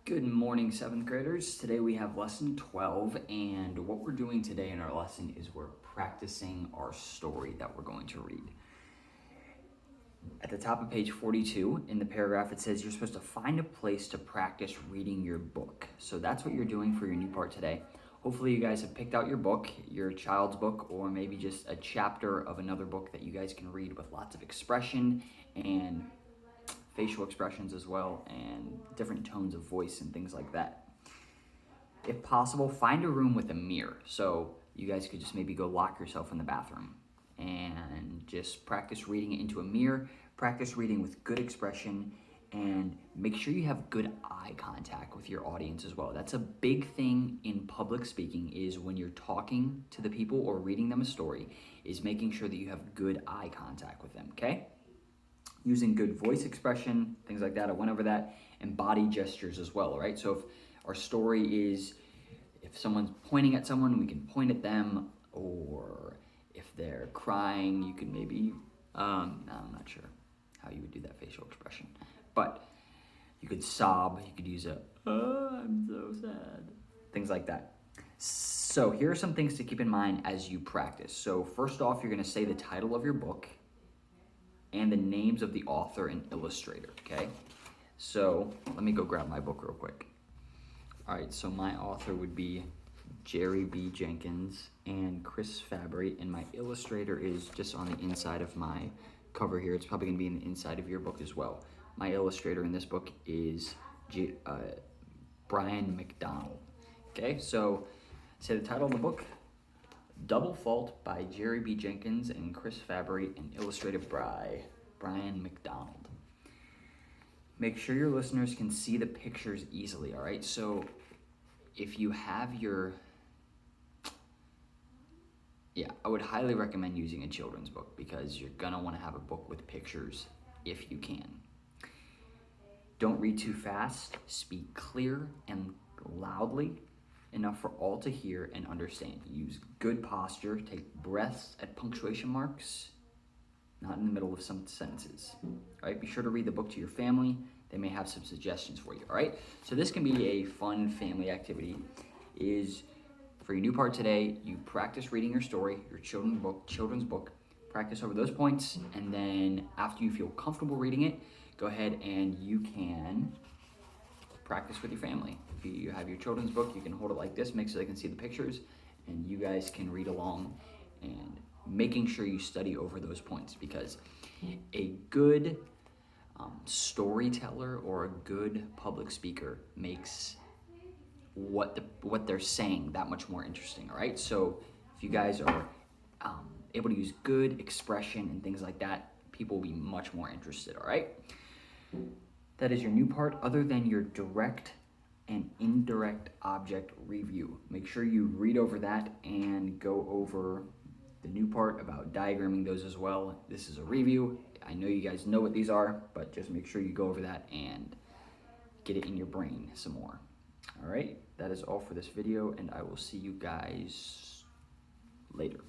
Good morning, 7th graders. Today we have lesson 12, and what we're doing today in our lesson is we're practicing our story that we're going to read. At the top of page 42, in the paragraph, it says you're supposed to find a place to practice reading your book. So that's what you're doing for your new part today. Hopefully you guys have picked out your book, your child's book, or maybe just a chapter of another book that you guys can read with lots of expression and facial expressions as well, and different tones of voice and things like that. If possible, find a room with a mirror. So you guys could just maybe go lock yourself in the bathroom and just practice reading it into a mirror, practice reading with good expression, and make sure you have good eye contact with your audience as well. That's a big thing in public speaking, is when you're talking to the people or reading them a story, is making sure that you have good eye contact with them, okay? Using good voice expression, things like that. I went over that, and body gestures as well, right? So if our story is, if someone's pointing at someone, we can point at them, or if they're crying, you can maybe, I'm not sure how you would do that facial expression, but you could sob, you could use I'm so sad, things like that. So here are some things to keep in mind as you practice. So first off, you're gonna say the title of your book and the names of the author and illustrator, okay? So let me go grab my book real quick. All right, so my author would be Jerry B. Jenkins and Chris Fabry, and my illustrator is just on the inside of my cover here. It's probably gonna be in the inside of your book as well. My illustrator in this book is Brian McDonald. Okay, so say the title of the book, Double Fault by Jerry B. Jenkins and Chris Fabry, and illustrated by Brian McDonald. Make sure your listeners can see the pictures easily, all right? So if you have your, I would highly recommend using a children's book, because you're gonna wanna have a book with pictures if you can. Don't read too fast, speak clear and loudly, enough for all to hear and understand. Use good posture, take breaths at punctuation marks, not in the middle of some sentences. All right, be sure to read the book to your family. They may have some suggestions for you, all right? So this can be a fun family activity. Is for your new part today, you practice reading your story, your children's book, practice over those points, and then after you feel comfortable reading it, go ahead and you can practice with your family. If you have your children's book, you can hold it like this, make sure they can see the pictures, and you guys can read along, and making sure you study over those points, because a good storyteller or a good public speaker makes what they're saying that much more interesting, all right? So if you guys are able to use good expression and things like that, people will be much more interested, all right? That is your new part, other than your direct and indirect object review. Make sure you read over that and go over the new part about diagramming those as well. This is a review. I know you guys know what these are, but just make sure you go over that and get it in your brain some more. All right, that is all for this video, and I will see you guys later.